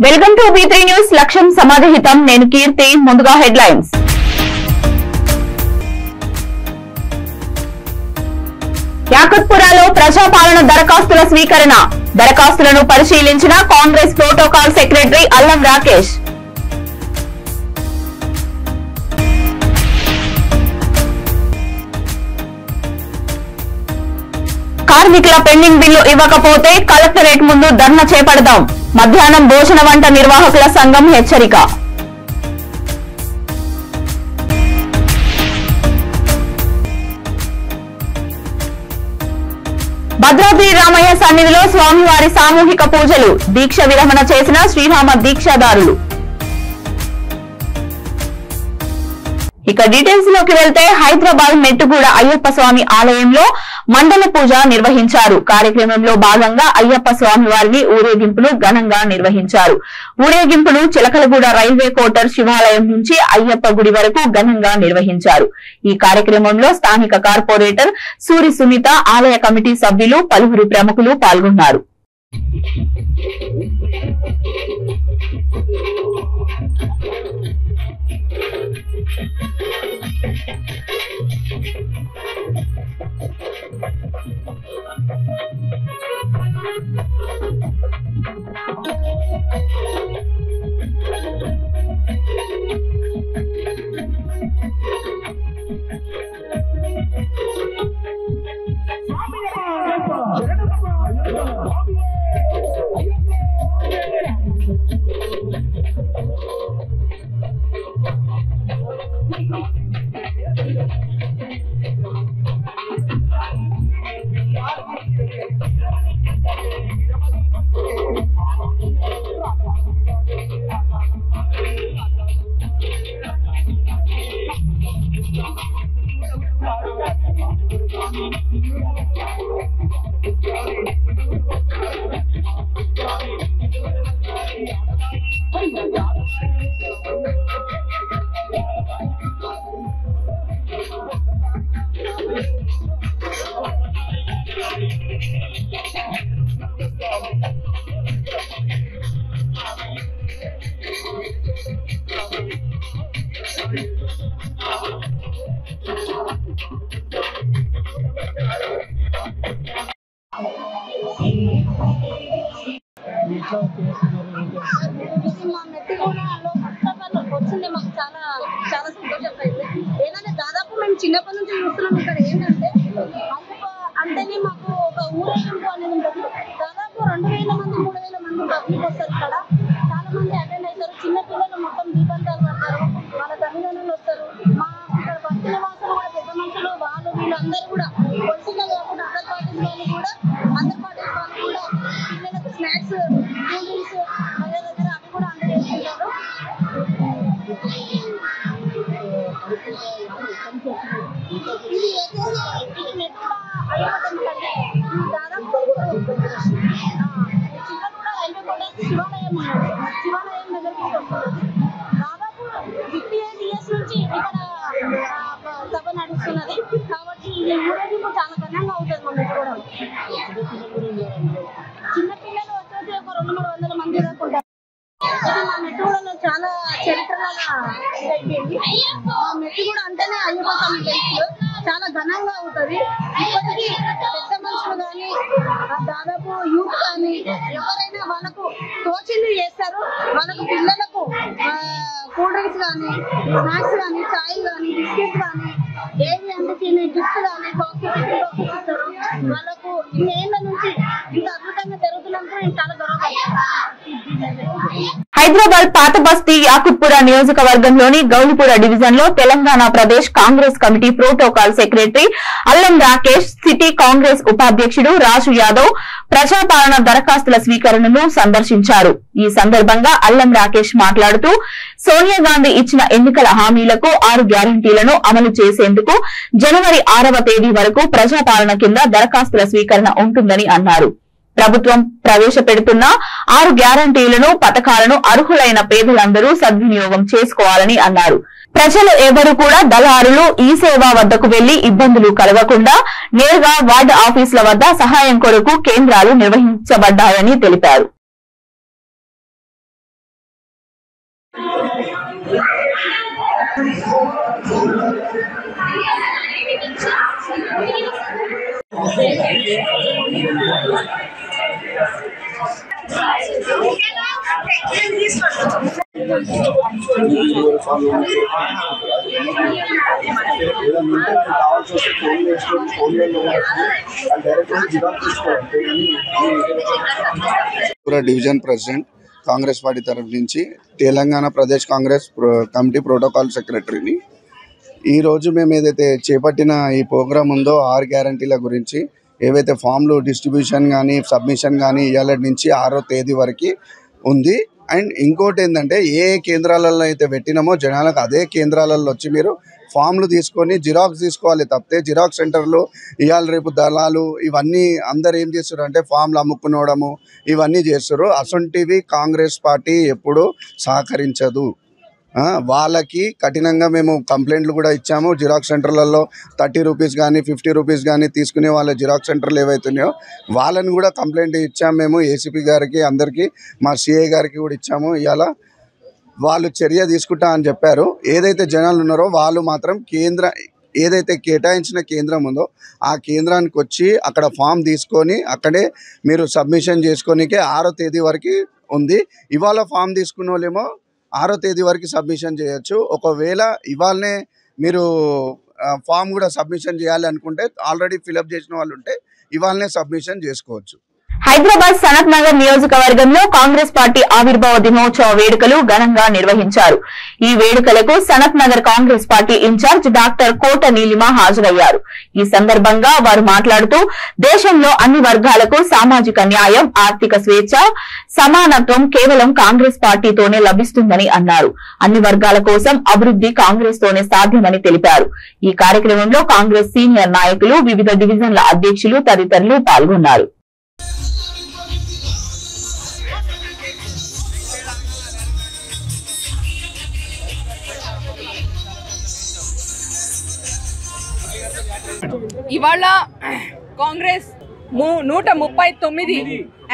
Welcome to B3 news. లక్ష్యం సమాజహితం. నేను కీర్తి. ముందుగా హెడ్లైన్స్. యాకుత్పురాలో ప్రజాపాలన దరఖాస్తుల స్వీకరణ. దరఖాస్తులను పరిశీలించిన కాంగ్రెస్ ప్రోటోకాల్ సెక్రటరీ అల్లం రాకేష్. కార్మికుల పెండింగ్ బిల్లు ఇవ్వకపోతే కలెక్టరేట్ ముందు ధర్నా చేపడదాం. మధ్యాహ్నం భోజన వంట నిర్వాహకుల సంఘం హెచ్చరిక. భద్రాద్రి రామయ్య సన్నిధిలో స్వామివారి సామూహిక పూజలు. దీక్ష విరమణ చేసిన శ్రీరామ దీక్షాదారులు. ఇక డీటెయిల్స్ లోకి వెళ్తే హైదరాబాద్ మెట్టుగూడ అయ్యప్ప స్వామి ఆలయంలో మండల పూజ నిర్వహించారు. కార్యక్రమంలో భాగంగా అయ్యప్ప స్వామి వారిని ఊరేగింపును ఘనంగా నిర్వహించారు. ఊరేగింపును చిలకలగూడ రైల్వే కోటర్ శివాలయం నుంచి అయ్యప్ప గుడి వరకు ఘనంగా నిర్వహించారు. ఈ కార్యక్రమంలో స్థానిక కార్పొరేటర్ సూరి సునీత, ఆలయ కమిటీ సభ్యులు, పలువురు ప్రముఖులు పాల్గొన్నారు. మా మెట్టుగూడలో వచ్చింది మాకు చాలా చాలా సంతోషమైంది. ఏంటంటే దాదాపు మేము చిన్నప్పటి నుంచి చూస్తున్నాం. ఇక్కడ ఏంటంటే అయ్యప్ప అంటేనే మాకు ఒక ఊరేగింపు అనేది ఉంటుంది. దాదాపు 2000 మంది 3000 మంది పబ్లిక్ వస్తారు. ఇక్కడ చాలా మంది అటెండ్ అవుతారు. చిన్నపిల్లలు మొత్తం దీపంతాలు పడతారు. వాళ్ళ తల్లిదండ్రులు వస్తారు. మా ఇక్కడ భక్తి నివాసులు కూడా పెద్ద మనుషులు వాళ్ళు వీళ్ళందరూ కూడా పొలిటికల్ కాకుండా అదర్ పార్టీస్ వాళ్ళు కూడా పిల్లలకు స్నాక్స్, కూల్ డ్రింక్స్ అదే దగ్గర అవి కూడా అందజేస్తుంటారు. ఇది మెట్టుగూడ అయ్యప్ప టెంపుల్ అంటే దాదాపు చిల్లగూడ రైల్వే కోటర్ శివాలయం ఉన్నది. శివాలయం దగ్గరికి వస్తుంది. దాదాపు 58 years నుంచి ఇక్కడ సభ నడుస్తున్నది. కాబట్టి ఈ ఊరేగింపు చాలా ఘనంగా అవుతుంది మా మెట్టుగూడలో. చిన్నపిల్లలు వచ్చేసి ఒక 200-300 మంది దాకా ఉంటారు. ఇది మా మెట్టుగూడలో చాలా చరిత్రలాగా అయిపోయింది. మా మెట్టుగూడ అంటేనే అయ్యప్ప స్వామి టెంపుల్ చాలా ఘనంగా అవుతుంది. ఇప్పటికీ పెద్ద మనుషులు కానీ దాదాపు యూత్ కానీ ఎవరైనా వాళ్ళకు తోచింది చేస్తారు. వాళ్ళకు పిల్లలకు కూల్ డ్రింక్స్ కానీ, స్నాక్స్ కానీ, చాయ్ కానీ, బిస్కెట్స్ కానీ, ఏవి అంటే తినే గిఫ్ట్స్ కానీ, బాక్సెస్ ఇస్తారు. వాళ్ళకు ఇన్నేళ్ల నుంచి ఇంత అద్భుతంగా జరుగుతున్నందుకు నేను చాలా గౌరవపడుతున్నాను. హైదరాబాద్ పాత బస్తీ యాకుత్పుర నియోజకవర్గంలోని గౌలిపుర డివిజన్ లో Telangana Pradesh Congress committee protocol secretary అల్లం రాకేష్, సిటీ కాంగ్రెస్ ఉపాధ్యక్షుడు రాజు యాదవ్ ప్రజాపాలన దరఖాస్తుల స్వీకరణను సందర్శించారు. ఈ సందర్భంగా అల్లం రాకేష్ మాట్లాడుతూ సోనియా గాంధీ ఇచ్చిన ఎన్నికల హామీలకు 6 గ్యారంటీలను అమలు చేసేందుకు జనవరి 6వ తేదీ వరకు ప్రజాపాలన కింద దరఖాస్తుల స్వీకరణ ఉంటుందని అన్నారు. ప్రభుత్వం ప్రవేశపెడుతున్న 6 గ్యారంటీలను, పథకాలను అర్హులైన పేదలందరూ సద్వినియోగం చేసుకోవాలని అన్నారు. ప్రజలు ఎవరు కూడా దళారులు ఈ సేవా వద్దకు వెళ్లి ఇబ్బందులు కలగకుండా నేరుగా వార్డు ఆఫీసుల వద్ద సహాయం కొరకు కేంద్రాలు నిర్వహించబడ్డాయని తెలిపారు. డివిజన్ ప్రెసిడెంట్ కాంగ్రెస్ పార్టీ తరఫు నుంచి తెలంగాణ ప్రదేశ్ కాంగ్రెస్ కమిటీ ప్రోటోకాల్ సెక్రటరీని. ఈరోజు మేము ఏదైతే చేపట్టిన ఈ ప్రోగ్రామ్ ఉందో 6 గ్యారంటీల గురించి, ఏవైతే ఫామ్లు డిస్ట్రిబ్యూషన్ కానీ సబ్మిషన్ కానీ ఇవాళ నుంచి 6వ తేదీ వరకు ఉంది. అండ్ ఇంకోటి ఏంటంటే ఏ కేంద్రాలలో అయితే పెట్టినామో జనాలకు అదే కేంద్రాలలో వచ్చి మీరు ఫామ్లు తీసుకొని జిరాక్స్ తీసుకోవాలి తప్పితే జిరాక్స్ సెంటర్లు ఇవాళ రేపు దళాలు ఇవన్నీ అందరు ఏం చేస్తారు అంటే ఫామ్లు అమ్ముకునవడము ఇవన్నీ చేస్తారు. అసొంటివి కాంగ్రెస్ పార్టీ ఎప్పుడూ సహకరించదు. వాళ్ళకి కఠినంగా మేము కంప్లైంట్లు కూడా ఇచ్చాము. జిరాక్స్ సెంటర్లలో 30 రూపీస్ కానీ 50 రూపీస్ కానీ తీసుకునే వాళ్ళ జిరాక్స్ సెంటర్లు ఏవైతున్నాయో వాళ్ళని కూడా కంప్లైంట్ ఇచ్చాము. మేము ఏసీపీ గారికి అందరికీ మా సిఐ గారికి కూడా ఇచ్చాము. ఇవాళ వాళ్ళు చర్య తీసుకుంటా అని చెప్పారు. ఏదైతే జనాలు ఉన్నారో వాళ్ళు మాత్రం ఏదైతే కేటాయించిన కేంద్రం ఉందో ఆ కేంద్రానికి వచ్చి అక్కడ ఫామ్ తీసుకొని అక్కడే మీరు సబ్మిషన్ చేసుకోనికే 6వ తేదీ వరకు ఉంది. ఇవాళ ఫామ్ తీసుకున్న వాళ్ళేమో 6వ తేదీ వరకు సబ్మిషన్ చేయొచ్చు. ఒకవేళ ఇవాళనే మీరు ఫామ్ కూడా సబ్మిషన్ చేయాలి అనుకుంటే ఆల్రెడీ ఫిలప్ చేసిన వాళ్ళు ఉంటే ఇవాళనే సబ్మిషన్ చేసుకోవచ్చు. హైదరాబాద్ సనత్ నగర్ నియోజకవర్గంలో కాంగ్రెస్ పార్టీ ఆవిర్భావ దినోత్సవ వేడుకలు ఘనంగా నిర్వహించారు. ఈ వేడుకలకు Sanath Nagar Congress party incharge doctor Kota Neelima హాజరయ్యారు. ఈ సందర్భంగా వారు మాట్లాడుతూ దేశంలో అన్ని వర్గాలకు సామాజిక న్యాయం, ఆర్థిక స్వేచ్ఛ, సమానత్వం కేవలం కాంగ్రెస్ పార్టీతోనే లభిస్తుందని అన్నారు. అన్ని వర్గాల కోసం అభివృద్ధి కాంగ్రెస్ తోనే సాధ్యమని తెలిపారు. ఈ కార్యక్రమంలో కాంగ్రెస్ సీనియర్ నాయకులు, వివిధ డివిజన్ల అధ్యక్షులు తదితరులు పాల్గొన్నారు. ఇవాళ కాంగ్రెస్ 139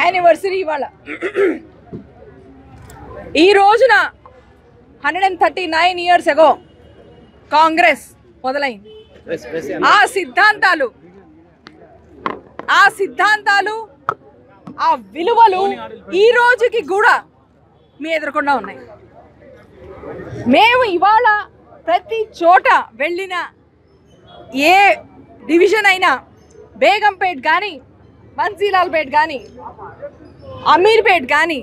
యానివర్సరీ. ఇవాళ ఈ రోజున 139 years ago కాంగ్రెస్ మొదలైంది. ఆ సిద్ధాంతాలు ఆ విలువలు ఈ రోజుకి కూడా మీ ఎదురుకుండా ఉన్నాయి. మేము ఇవాళ ప్రతి చోట వెళ్ళిన ఏ డివిజన్ అయినా, బేగంపేట్ కానీ, బన్సీలాల్పేట్ కానీ, అమీర్పేట్ కానీ,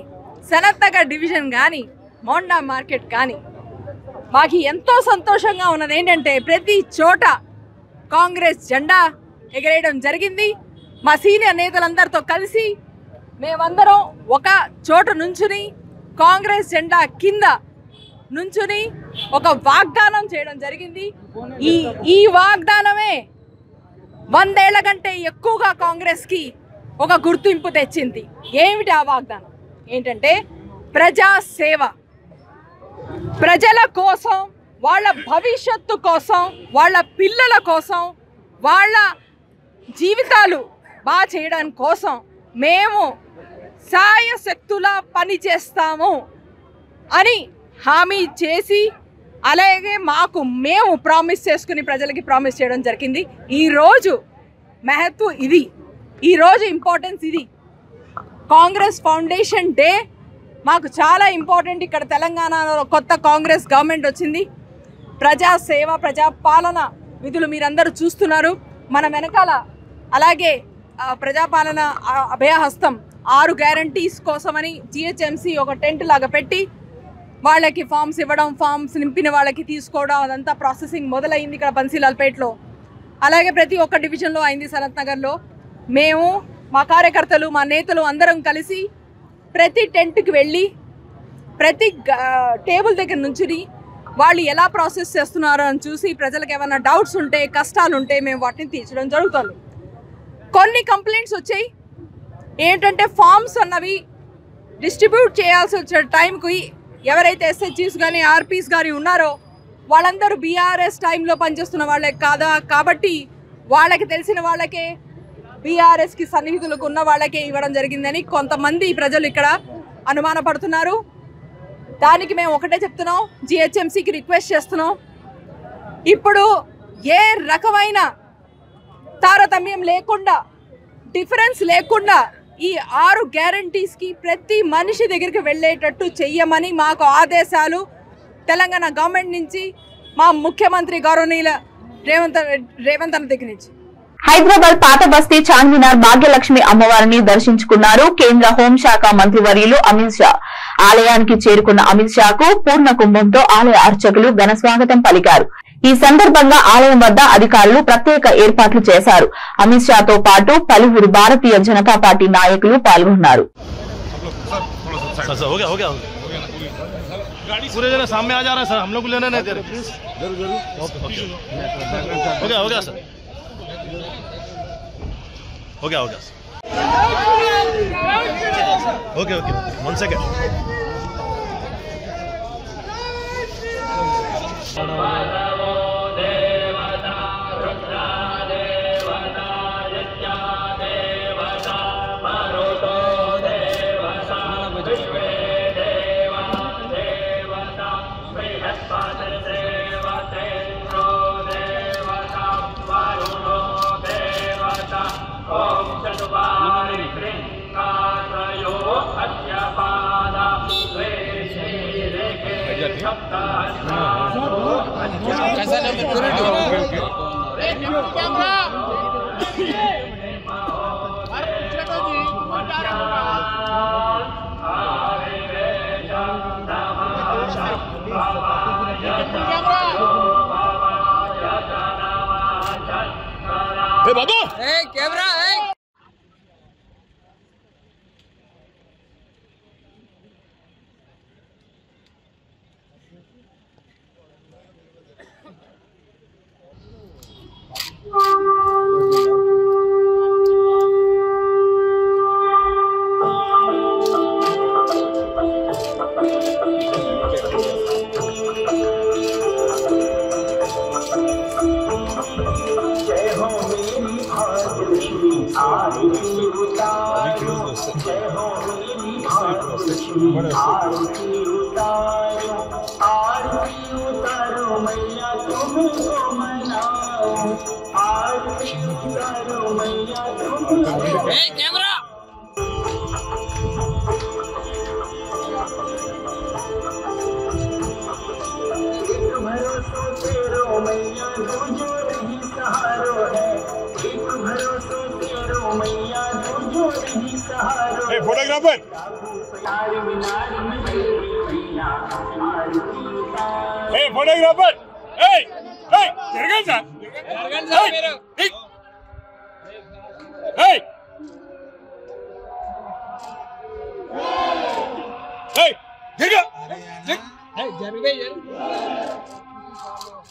సనత్ నగర్ డివిజన్ కానీ, మోండా మార్కెట్ కానీ, మాకు ఎంతో సంతోషంగా ఉన్నది ఏంటంటే ప్రతి చోట కాంగ్రెస్ జెండా ఎగరేయడం జరిగింది. మా సీనియర్ నేతలందరితో కలిసి మేమందరం ఒక చోట నుంచుని కాంగ్రెస్ జెండా కింద నుంచుని ఒక వాగ్దానం చేయడం జరిగింది. ఈ వాగ్దానమే 100 ఏళ్ల కంటే ఎక్కువగా కాంగ్రెస్కి ఒక గుర్తింపు తెచ్చింది. ఏమిటి ఆ వాగ్దానం? ఏంటంటే ప్రజాసేవ. ప్రజల కోసం, వాళ్ళ భవిష్యత్తు కోసం, వాళ్ళ పిల్లల కోసం, వాళ్ళ జీవితాలు బాగా చేయడానికి కోసం మేము సాయశక్తులా పనిచేస్తాము అని హామీ చేసి, అలాగే మేము ప్రామిస్ చేసుకుని ప్రజలకి ప్రామిస్ చేయడం జరిగింది. ఈరోజు మహత్వం ఇది, ఈరోజు ఇంపార్టెన్స్ ఇది. కాంగ్రెస్ ఫౌండేషన్ డే మాకు చాలా ఇంపార్టెంట్. ఇక్కడ తెలంగాణలో కొత్త కాంగ్రెస్ గవర్నమెంట్ వచ్చింది. ప్రజాసేవ, ప్రజాపాలన విధులు మీరందరూ చూస్తున్నారు మన వెనకాల. అలాగే ప్రజాపాలన అభయహస్తం 6 గ్యారంటీస్ కోసమని జిహెచ్ఎంసీ ఒక టెంట్ లాగా పెట్టి వాళ్ళకి ఫామ్స్ ఇవ్వడం, ఫామ్స్ నింపిన వాళ్ళకి తీసుకోవడం, అదంతా ప్రాసెసింగ్ మొదలైంది ఇక్కడ బన్సీలాల్పేట్లో. అలాగే ప్రతి ఒక్క డివిజన్లో అయింది. సనత్ నగర్లో మేము, మా కార్యకర్తలు, మా నేతలు అందరం కలిసి ప్రతి టెంట్కి వెళ్ళి ప్రతి టేబుల్ దగ్గర నుంచి వాళ్ళు ఎలా ప్రాసెస్ చేస్తున్నారో అని చూసి ప్రజలకు ఏమైనా డౌట్స్ ఉంటే, కష్టాలు ఉంటే మేము వాటిని తీర్చడం జరుగుతుంది. కొన్ని కంప్లైంట్స్ వచ్చాయి. ఏంటంటే ఫామ్స్ అన్నవి డిస్ట్రిబ్యూట్ చేయాల్సి వచ్చే టైంకి ఎవరైతే ఎస్హెచ్జీస్ కానీ ఆర్పీస్ కానీ ఉన్నారో వాళ్ళందరూ బీఆర్ఎస్ టైంలో పనిచేస్తున్న వాళ్ళే కాదా, కాబట్టి వాళ్ళకి తెలిసిన వాళ్ళకే, బీఆర్ఎస్కి సన్నిహితులకు ఉన్న వాళ్ళకే ఇవ్వడం జరిగిందని కొంతమంది ప్రజలు ఇక్కడ అనుమానపడుతున్నారు. దానికి మేము ఒకటే చెప్తున్నాం, జిహెచ్ఎంసీకి రిక్వెస్ట్ చేస్తున్నాం, ఇప్పుడు ఏ రకమైన తారతమ్యం లేకుండా, డిఫరెన్స్ లేకుండా ఈ 6 గ్యారంటీస్కి ప్రతి మనిషి దగ్గరికి వెళ్ళేటట్టు చెయ్యమని మాకు ఆదేశాలు తెలంగాణ గవర్నమెంట్ నుంచి, మా ముఖ్యమంత్రి గౌరవనీయుల రేవంత్ అన్న దగ్గర నుంచి. హైదరాబాద్ పాత బస్తీ చార్మినార్ భాగ్యలక్ష్మి అమ్మవారిని దర్శించుకున్నారు కేంద్ర హోంశాఖ మంత్రివర్యులు అమిత్ షా. ఆలయానికి చేరుకున్న అమిత్ షాకు పూర్ణ కుంభంతో ఆలయ అర్చకులు ఘన స్వాగతం పలికారు. ఈ సందర్భంగా ఆలయం వద్ద అధికారులు ప్రత్యేక ఏర్పాట్లు చేశారు. అమిత్ షాతో పాటు పలువురు భారతీయ జనతా పార్టీ నాయకులు పాల్గొన్నారు. पूरे जने सामने आ जा रहे हैं सर, हम लोग लेने नहीं दे रहे प्लीज। हो गया सर, हो गया ओके 1 सेकंड। बाबू कैमरा कैमरा फोटोग्राफर फोटोग्राफर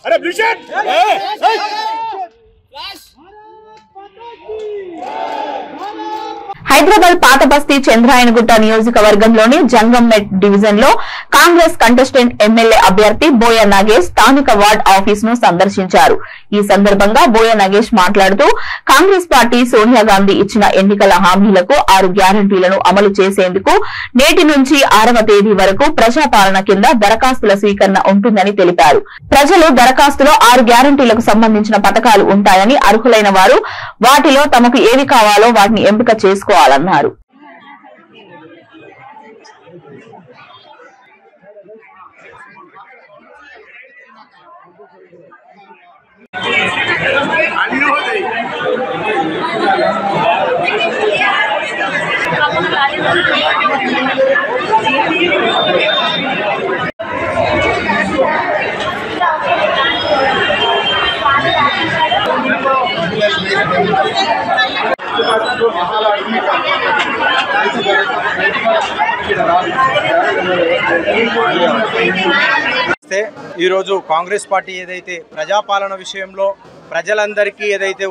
अरे ब्लू शर्ट హైదరాబాద్ పాత బస్తీ చంద్రాయనగుట్ట నియోజకవర్గంలోని జంగంమెట్ డివిజన్ లో కాంగ్రెస్ కంటెస్టెంట్ ఎమ్మెల్యే అభ్యర్థి బోయ నాగేష్ స్థానిక వార్డ్ ఆఫీస్ ను సందర్శించారు. ఈ సందర్భంగా బోయ నాగేష్ మాట్లాడుతూ కాంగ్రెస్ పార్టీ సోనియా గాంధీ ఇచ్చిన ఎన్నికల హామీలకు 6 గ్యారంటీలను అమలు చేసేందుకు నేటి నుంచి 6వ తేదీ వరకు ప్రజాపాలన కింద దరఖాస్తుల స్వీకరణ ఉంటుందని తెలిపారు. ప్రజలు దరఖాస్తులో 6 గ్యారంటీలకు సంబంధించిన పథకాలు ఉంటాయని, అర్హులైన వారు వాటిలో తమకు ఏవి కావాలో వాటిని ఎంపిక చేసుకోవాలన్నారు. ఈరోజు కాంగ్రెస్ పార్టీ ఏదైతే ప్రజాపాలన విషయంలో ప్రజలందరికీ ఏదైతే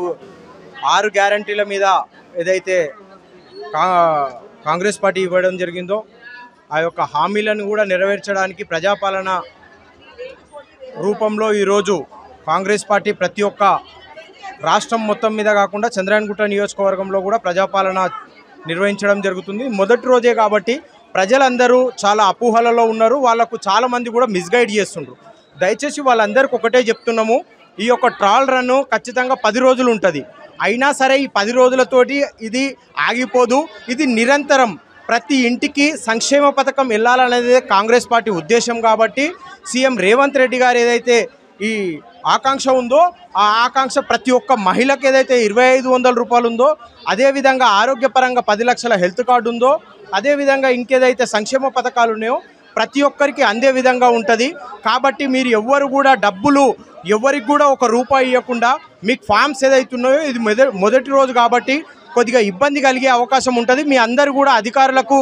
6 గ్యారంటీల మీద ఏదైతే కాంగ్రెస్ పార్టీ ఇవ్వడం జరిగిందో ఆ యొక్క హామీలను కూడా నెరవేర్చడానికి ప్రజాపాలన రూపంలో ఈరోజు కాంగ్రెస్ పార్టీ ప్రతి ఒక్క రాష్ట్రం మొత్తం మీద కాకుండా చంద్రాయనగుట్ట నియోజకవర్గంలో కూడా ప్రజాపాలన నిర్వహించడం జరుగుతుంది. మొదటి రోజే కాబట్టి ప్రజలందరూ చాలా అపోహలలో ఉన్నారు. వాళ్ళకు చాలామంది కూడా మిస్గైడ్ చేస్తుండ్రు. దయచేసి వాళ్ళందరికీ ఒకటే చెప్తున్నాము, ఈ యొక్క ట్రయల్ రన్ ఖచ్చితంగా 10 రోజులు ఉంటుంది. అయినా సరే ఈ 10 రోజులతోటి ఇది ఆగిపోదు. ఇది నిరంతరం ప్రతి ఇంటికి సంక్షేమ పథకం వెళ్ళాలనేది కాంగ్రెస్ పార్టీ ఉద్దేశం. కాబట్టి సీఎం రేవంత్ రెడ్డి గారు ఏదైతే ఈ ఆకాంక్ష ఉందో ఆ ఆకాంక్ష ప్రతి ఒక్క మహిళకు ఏదైతే 2500 రూపాయలు ఉందో, అదేవిధంగా ఆరోగ్యపరంగా 10 లక్షల హెల్త్ కార్డు ఉందో, అదేవిధంగా ఇంకేదైతే సంక్షేమ పథకాలు ఉన్నాయో ప్రతి ఒక్కరికి అందే విధంగా ఉంటుంది. కాబట్టి మీరు ఎవ్వరు కూడా డబ్బులు ఎవరికి కూడా ₹1 ఇవ్వకుండా మీకు ఫామ్స్ ఏదైతే ఉన్నాయో ఇది మొదటి రోజు కాబట్టి కొద్దిగా ఇబ్బంది కలిగే అవకాశం ఉంటుంది. మీ అందరూ కూడా అధికారులకు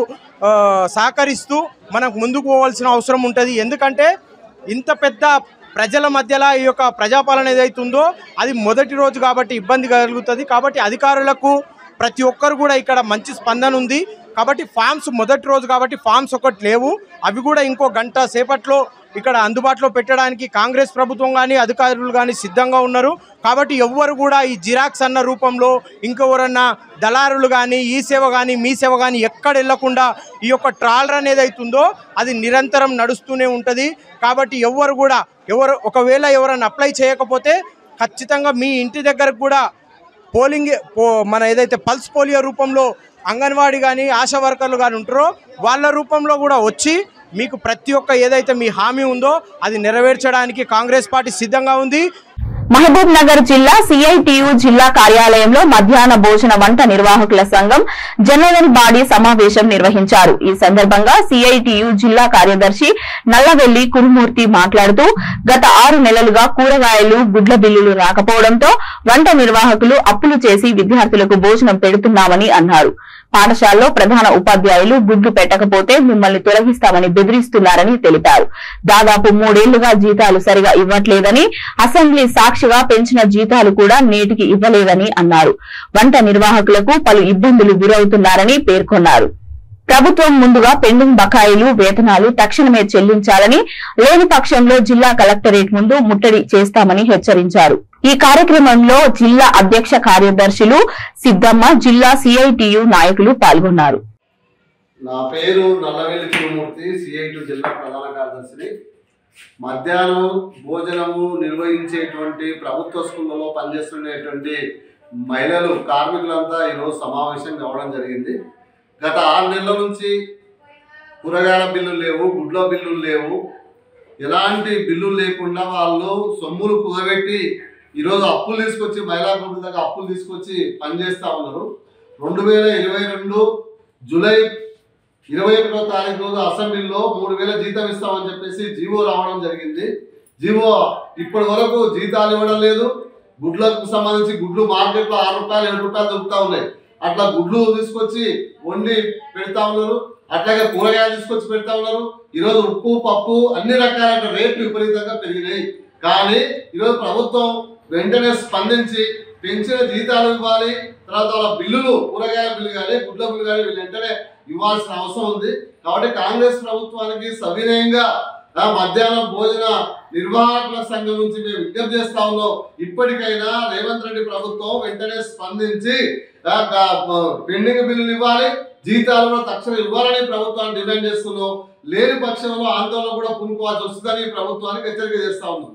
సహకరిస్తూ మనకు ముందుకు పోవాల్సిన అవసరం ఉంటుంది. ఎందుకంటే ఇంత పెద్ద ప్రజల మధ్యలో ఈ యొక్క ప్రజాపాలన ఏదైతే ఉందో అది మొదటి రోజు కాబట్టి ఇబ్బంది కలుగుతుంది. కాబట్టి అధికారులకు ప్రతి ఒక్కరు కూడా ఇక్కడ మంచి స్పందన ఉంది. కాబట్టి ఫామ్స్ మొదటి రోజు కాబట్టి ఫామ్స్ ఒకటి లేవు, అవి కూడా ఇంకో గంట సేపట్లో ఇక్కడ అందుబాటులో పెట్టడానికి కాంగ్రెస్ ప్రభుత్వం కానీ అధికారులు కానీ సిద్ధంగా ఉన్నారు. కాబట్టి ఎవ్వరు కూడా ఈ జిరాక్స్ అన్న రూపంలో ఇంకెవరన్నా దళారులు కానీ ఈ సేవ కానీ మీ సేవ కానీ ఎక్కడ వెళ్లకుండా ఈ యొక్క ట్రయల్ రన్ ఏదైతుందో అది నిరంతరం నడుస్తూనే ఉంటుంది. కాబట్టి ఎవ్వరు కూడా ఒకవేళ ఎవరన్నా అప్లై చేయకపోతే ఖచ్చితంగా మీ ఇంటి దగ్గరకు కూడా మన ఏదైతే పల్స్ పోలియో రూపంలో అంగన్వాడీ కానీ ఆశా వర్కర్లు కానీ ఉంటారో వాళ్ళ రూపంలో కూడా వచ్చి మీకు ప్రతి ఒక్క ఏదైతే మీ హామీ ఉందో అది నెరవేర్చడానికి కాంగ్రెస్ పార్టీ సిద్ధంగా ఉంది. మహబూబ్ నగర్ జిల్లా సిఐటియు జిల్లా కార్యాలయంలో మధ్యాహ్న భోజన వంట నిర్వాహకుల సంఘం జనరల్ బాడీ సమావేశం నిర్వహించారు. ఈ సందర్భంగా సిఐటియు జిల్లా కార్యదర్శి నల్లవెల్లి కురుమూర్తి మాట్లాడుతూ గత 6 నెలలుగా కూరగాయలు గుడ్ల బిల్లులు రాకపోవడంతో వంట నిర్వాహకులు అప్పులు చేసి విద్యార్థులకు భోజనం పెడుతున్నామని అన్నారు. పాఠశాలలో ప్రధాన ఉపాధ్యాయులు గుడ్లు పెట్టకపోతే మిమ్మల్ని తొలగిస్తామని బెదిరిస్తున్నారని తెలిపారు. దాదాపు 3 ఏళ్లుగా జీతాలు సరిగా ఇవ్వట్లేదని, అసెంబ్లీ సాక్షిగా పెంచిన జీతాలు కూడా నేటికి ఇవ్వలేదని అన్నారు. వంట నిర్వాహకులకు పలు ఇబ్బందులు గురవుతున్నారని పేర్కొన్నారు. ప్రభుత్వం ముందుగా పెండింగ్ బకాయిలు వేతనాలు తక్షణమే చెల్లించాలని, లేని పక్షంలో జిల్లా కలెక్టరేట్ ముందు ముట్టడి చేస్తామని హెచ్చరించారు. ఈ కార్యక్రమంలో జిల్లా అధ్యక్ష కార్యదర్శులు సిద్దమ్మ, జిల్లా సిఐటియు నాయకులు పాల్గొన్నారు. నా పేరు నల్లవెల్లి కురుమూర్తి, సిఐటియు జిల్లా ప్రధాన కార్యదర్శిని. మధ్యాహ్నం భోజనము నిర్వహించేటువంటి ప్రభుత్వ స్కూళ్ళలో పనిచేస్తున్నటువంటి మహిళలు కార్మికులంతా ఈరోజు సమావేశం కావడం జరిగింది. గత 6 నెలల నుంచి కూరగాయల బిల్లులు లేవు, గుడ్ల బిల్లులు లేవు, ఎలాంటి బిల్లులు లేకుండా వాళ్ళు సొమ్ములు కుదబెట్టి ఈరోజు అప్పులు తీసుకొచ్చి మహిళా గ్రూపుల దగ్గర అప్పులు తీసుకొచ్చి పనిచేస్తూ ఉన్నారు. 2022 జూలై 21వ తారీఖు రోజు అసెంబ్లీలో 3000 జీతం ఇస్తామని చెప్పేసి జీవో రావడం జరిగింది. జీవో ఇప్పటి వరకు జీతాలు ఇవ్వడం లేదు. గుడ్లకు సంబంధించి గుడ్లు మార్కెట్లో ₹6, ₹7 దొరుకుతూ ఉన్నాయి. అట్లా గుడ్లు తీసుకొచ్చి వండి పెడతా ఉన్నారు. అట్లాగే కూరగాయలు తీసుకొచ్చి పెడతా ఉన్నారు. ఈరోజు ఉప్పు పప్పు అన్ని రకాల రేట్లు విపరీతంగా పెరిగినాయి. కానీ ఈరోజు ప్రభుత్వం వెంటనే స్పందించి పెంచిన జీతాలు ఇవ్వాలి, తర్వాత వాళ్ళ బిల్లులు కూరగాయల బిల్లు కానీ గుడ్ల బిల్లు కానీ వీళ్ళు వెంటనే ఇవ్వాల్సిన అవసరం ఉంది. కాబట్టి కాంగ్రెస్ ప్రభుత్వానికి సవినయంగా మధ్యాహ్నం భోజన నిర్వాహకుల సంఘం నుంచి మేము విజ్ఞప్తి చేస్తా ఉన్నాం. ఇప్పటికైనా రేవంత్ రెడ్డి ప్రభుత్వం వెంటనే స్పందించి పెండింగ్ బిల్లులు ఇవ్వాలి, జీతాలు కూడా తక్షణం ఇవ్వాలని ప్రభుత్వాన్ని డిమాండ్ చేస్తున్నాం. లేని పక్షంలో ఆందోళన కూడా పూనుకోవాల్సి వస్తుందని ప్రభుత్వానికి హెచ్చరిక చేస్తా ఉన్నాం.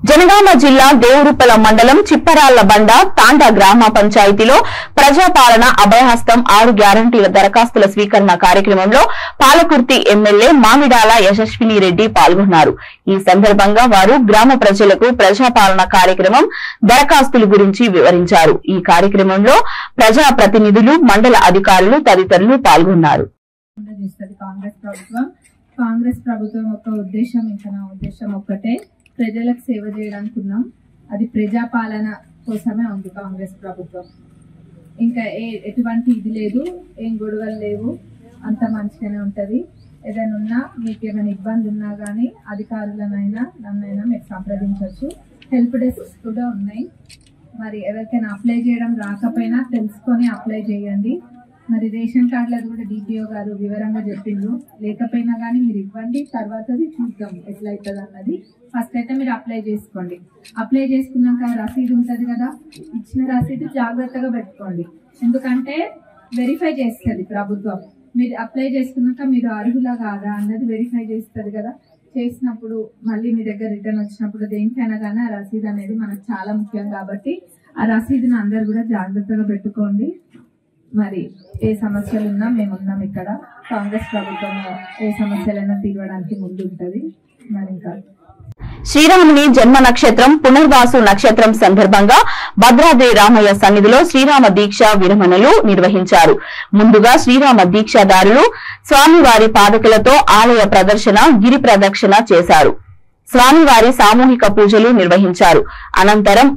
జనగామ జిల్లా దేవురుప్పల మండలం చిప్పరాళ్ల బండ తాండా గ్రామ పంచాయతీలో ప్రజాపాలన అభయహస్తం 6 గ్యారంటీల దరఖాస్తుల స్వీకరణ కార్యక్రమంలో పాలకుర్తి ఎమ్మెల్యే మామిడాల యశస్విని రెడ్డి పాల్గొన్నారు. ఈ సందర్భంగా వారు గ్రామ ప్రజలకు ప్రజాపాలన కార్యక్రమం దరఖాస్తుల గురించి వివరించారు. ఈ కార్యక్రమంలో ప్రజాప్రతినిధులు, మండల అధికారులు తదితరులు పాల్గొన్నారు. కాంగ్రెస్ ప్రభుత్వం యొక్క ఉద్దేశం, ఇంకా నా ఉద్దేశం ఒక్కటే, ప్రజలకు సేవ చేయడానికి ఉన్నాం. అది ప్రజాపాలన కోసమే ఉంది కాంగ్రెస్ ప్రభుత్వం. ఇంకా ఎటువంటి ఇది లేదు, ఏం గొడవలు లేవు, అంత మంచిగానే ఉంటుంది. ఏదైనా ఉన్నా మీకు ఏమైనా ఇబ్బంది ఉన్నా కానీ అధికారులనైనా నన్నైనా మీరు సంప్రదించవచ్చు. హెల్ప్ డెస్క్ కూడా ఉన్నాయి. మరి ఎవరికైనా అప్లై చేయడం రాకపోయినా తెలుసుకొని అప్లై చేయండి. మరి రేషన్ కార్డులకు కూడా డిపిఓ గారు వివరంగా చెప్పిండ్రు. లేకపోయినా కానీ మీరు ఇవ్వండి, తర్వాతది చూద్దాం ఎట్లా అవుతుంది అన్నది. ఫస్ట్ అయితే మీరు అప్లై చేసుకోండి. అప్లై చేసుకున్నాక రసీదు ఉంటుంది కదా, ఇచ్చిన రసీదు జాగ్రత్తగా పెట్టుకోండి. ఎందుకంటే వెరిఫై చేస్తుంది ప్రభుత్వం. మీరు అప్లై చేసుకున్నాక మీరు అర్హులా కాదా అన్నది వెరిఫై చేస్తుంది కదా. చేసినప్పుడు మళ్ళీ మీ దగ్గర రిటర్న్ వచ్చినప్పుడు దేనికైనా కానీ ఆ రసీదు అనేది మనకు చాలా ముఖ్యం కాబట్టి ఆ రసీదును అందరు కూడా జాగ్రత్తగా పెట్టుకోండి. మరి ఏ సమస్యలు ఉన్నా మేము ఉన్నాం ఇక్కడ. కాంగ్రెస్ ప్రభుత్వం ఏ సమస్యలైనా తీరడానికి ముందు ఉంటుంది. మరి ఇంకా శ్రీరాముని జన్మ నక్షత్రం పునర్వాసు నక్షత్రం సందర్భంగా భద్రాద్రి రామయ్య సన్నిధిలో శ్రీరామ దీక్ష విరమణలు నిర్వహించారు. ముందుగా శ్రీరామ దీక్షాదారులు స్వామివారి పాదకులతో ఆలయ ప్రదర్శన, గిరి ప్రదక్షిణ చేశారు. స్వామివారి సామూహిక పూజలు నిర్వహించారు. అనంతరం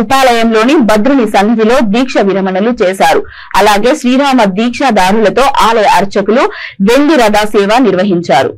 ఉపాలయంలోని భద్రుని సన్నిధిలో దీక్ష విరమణలు చేశారు. అలాగే శ్రీరామ దీక్షాదారులతో ఆలయ అర్చకులు వెండి రథ సేవ నిర్వహించారు.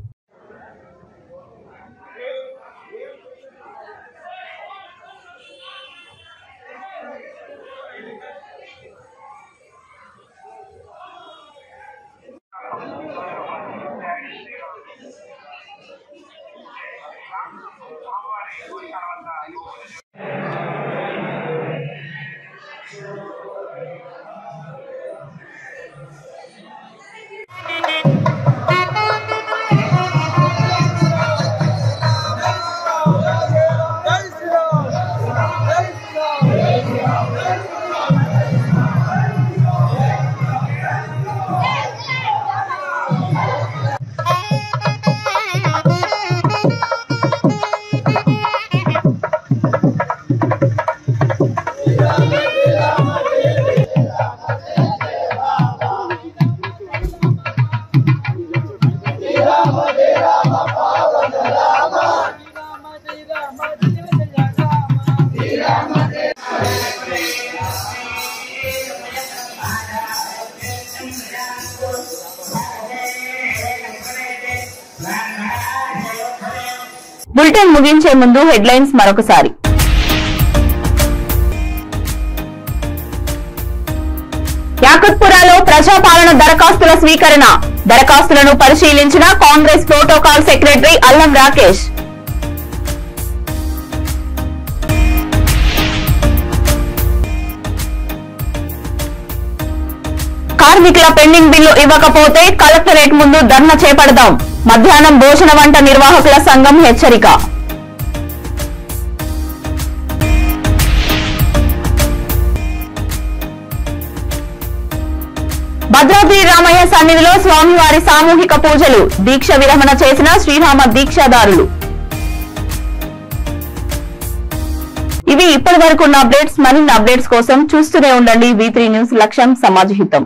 బులెటిన్ ముగించే ముందు హెడ్లైన్స్ మరొకసారి. యాకుత్పురాలో ప్రజాపాలన దరఖాస్తుల స్వీకరణ. దరఖాస్తులను పరిశీలించిన కాంగ్రెస్ ప్రోటోకాల్ సెక్రటరీ అల్లం రాకేష్. కార్మికుల పెండింగ్ బిల్లు ఇవ్వకపోతే కలెక్టరేట్ ముందు ధర్నా చేపడదాం. మధ్యాహ్నం భోజన వంట నిర్వాహకుల సంఘం హెచ్చరిక. భద్రాద్రి రామయ్య సన్నిధిలో స్వామివారి సామూహిక పూజలు. దీక్ష విరమణ చేసిన శ్రీరామ దీక్షాదారులు. ఇవి ఇప్పటి వరకు ఉన్న అప్డేట్స్. మరిన్ని అప్డేట్స్ కోసం చూస్తూనే ఉండండి V3 న్యూస్. లక్ష్యం సమాజ హితం.